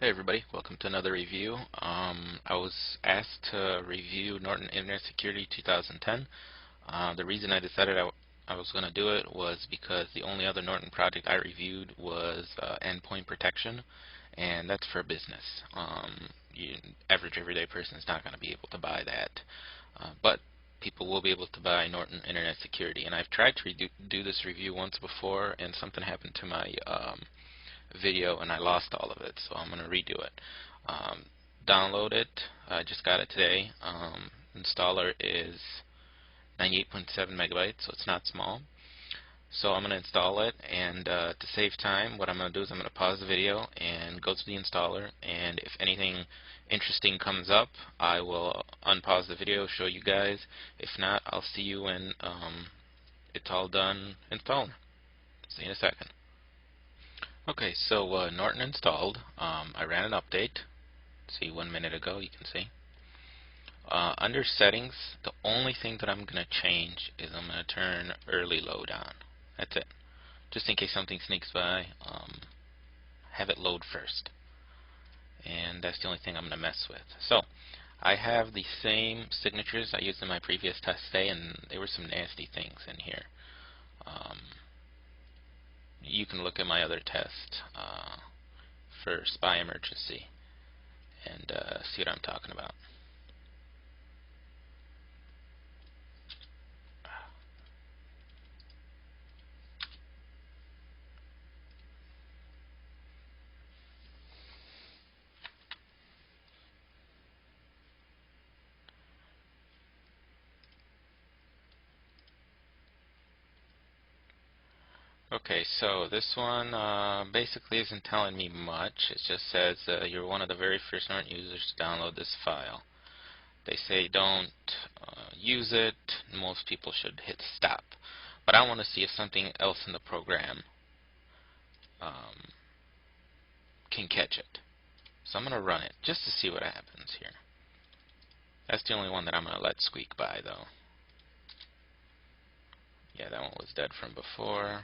Hey everybody, welcome to another review. I was asked to review Norton Internet Security 2010. The reason I decided I was going to do it was because the only other Norton project I reviewed was endpoint protection, and that's for business. Average everyday person is not going to be able to buy that, but people will be able to buy Norton Internet Security. And I've tried to do this review once before, and something happened to my video and I lost all of it, so I'm going to redo it. Download it. I just got it today. Installer is 98.7 megabytes, so it's not small. So I'm going to install it, and to save time, what I'm going to do is I'm going to pause the video and go to the installer, and if anything interesting comes up, I will unpause the video, show you guys. If not, I'll see you when it's all done installing. See you in a second. Okay, so Norton installed. I ran an update. See, 1 minute ago, you can see. Under settings, the only thing that I'm going to change is I'm going to turn early load on. That's it. Just in case something sneaks by, have it load first. And that's the only thing I'm going to mess with. So, I have the same signatures I used in my previous test today, and there were some nasty things in here. You can look at my other test for spy emergency and see what I'm talking about. Okay, so this one basically isn't telling me much. It just says you're one of the very first Norton users to download this file. They say don't use it. Most people should hit stop. But I want to see if something else in the program can catch it. So I'm going to run it just to see what happens here. That's the only one that I'm going to let squeak by, though. Yeah, that one was dead from before.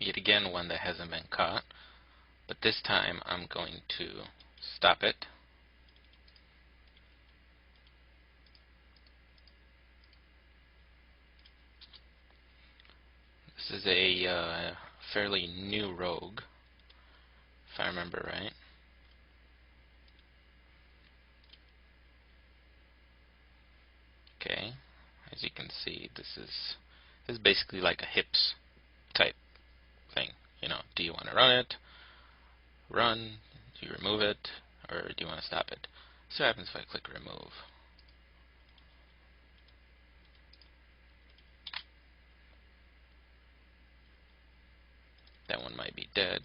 Yet again, one that hasn't been caught. But this time, I'm going to stop it. This is a fairly new rogue, if I remember right. Okay, as you can see, this is basically like a hips type thing. You know, do you want to run it? Run? Do you remove it? Or do you want to stop it? So what happens if I click remove? That one might be dead.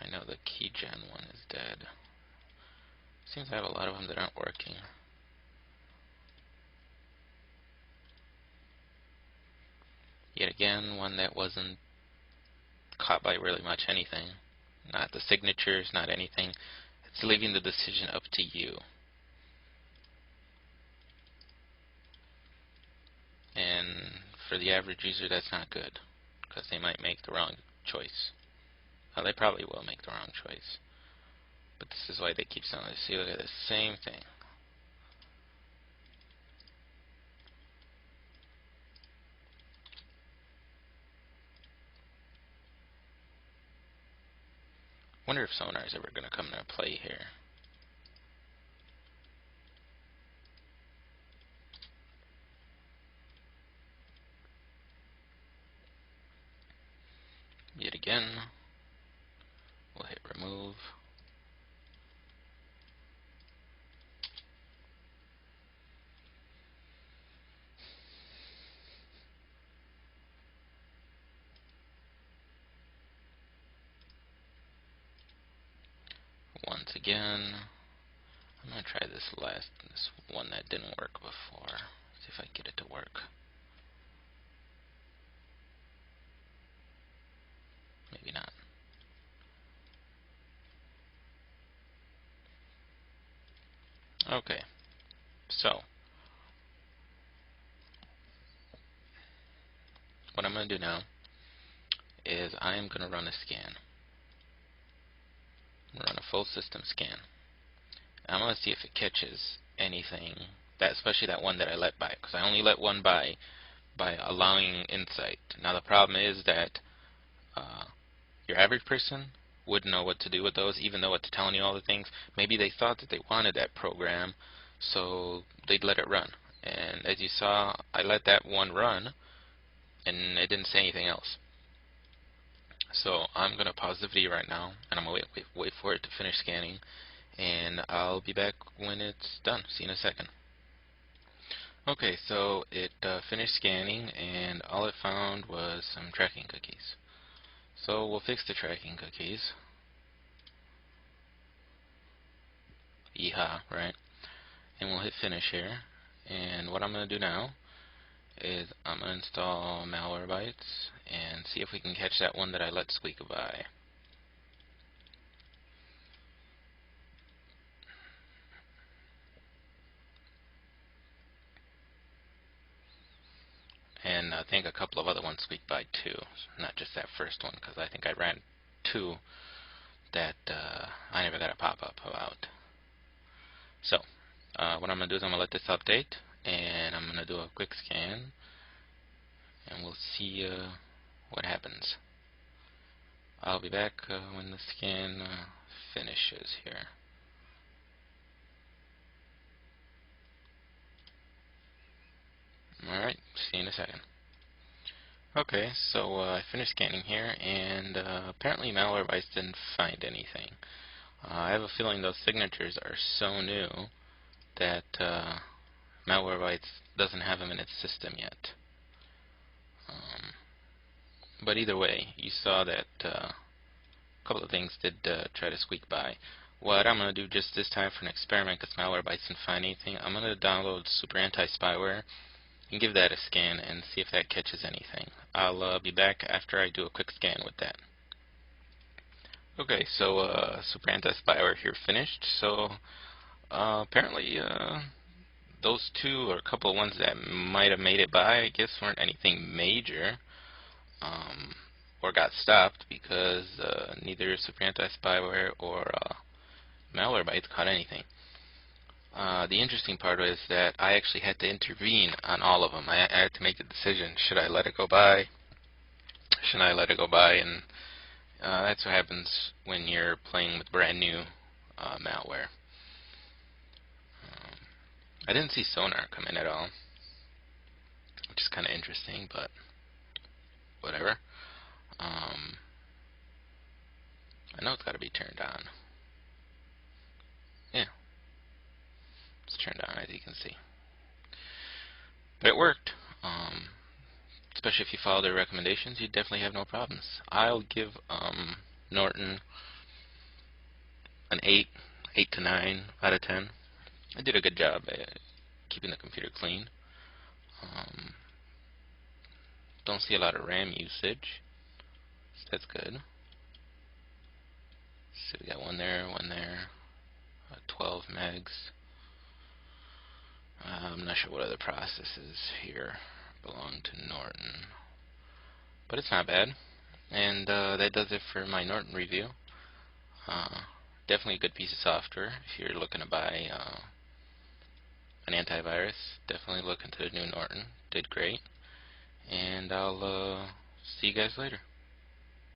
I know the keygen one is dead. Seems I have a lot of them that aren't working. Yet again, one that wasn't caught by really much anything. Not the signatures, not anything. It's leaving the decision up to you. And for the average user, that's not good, because they might make the wrong choice. Well, they probably will make the wrong choice. But this is why they keep selling this. See, look at the same thing. Wonder if sonar is ever going to come into play here. Yet again, we'll hit remove. Once again, I'm going to try this one that didn't work before. See if I can get it to work. Okay, so what I'm going to do now is I am going to run a scan. I'm going to run a full system scan. I'm going to see if it catches anything, especially that one that I let by, because I only let one by allowing insight. Now the problem is that your average person wouldn't know what to do with those, even though it's telling you all the things. Maybe they thought that they wanted that program, so they'd let it run. And as you saw, I let that one run, and it didn't say anything else. So I'm going to pause the video right now, and I'm going to wait for it to finish scanning, and I'll be back when it's done. See you in a second. Okay, so it finished scanning, and all it found was some tracking cookies. So we'll fix the tracking cookies. Yeehaw, right? And we'll hit finish here. And what I'm going to do now is I'm going to install Malwarebytes and see if we can catch that one that I let squeak by. And I think a couple of other ones squeaked by too, not just that first one, because I think I ran two that I never got a pop-up about. So what I'm going to do is I'm going to let this update, and I'm going to do a quick scan, and we'll see what happens. I'll be back when the scan finishes here. Alright, see you in a second. Okay, so I finished scanning here, and apparently Malwarebytes didn't find anything. I have a feeling those signatures are so new that Malwarebytes doesn't have them in its system yet. But either way, you saw that a couple of things did try to squeak by. What I'm going to do just this time for an experiment, because Malwarebytes didn't find anything, I'm going to download Super Anti-Spyware and give that a scan and see if that catches anything. I'll be back after I do a quick scan with that. Okay, so Super Anti-Spyware here finished. So apparently those two or a couple of ones that might have made it by, I guess, weren't anything major or got stopped, because neither Super Anti-Spyware or Malwarebytes caught anything. The interesting part is that I actually had to intervene on all of them. I had to make the decision: should I let it go by? Should I let it go by? And that's what happens when you're playing with brand new malware. I didn't see sonar come in at all, which is kind of interesting, but whatever. I know it's got to be turned on. Yeah, it's turned on, as you can see. But it worked. Especially if you follow their recommendations, you definitely have no problems. I'll give Norton an 8 to 9 out of 10. I did a good job at keeping the computer clean. Don't see a lot of RAM usage, so that's good. So we got one there, 12 megs. I'm not sure what other processes here belong to Norton, but it's not bad. And that does it for my Norton review. Definitely a good piece of software if you're looking to buy an antivirus. Definitely look into the new Norton. Did great. And I'll see you guys later.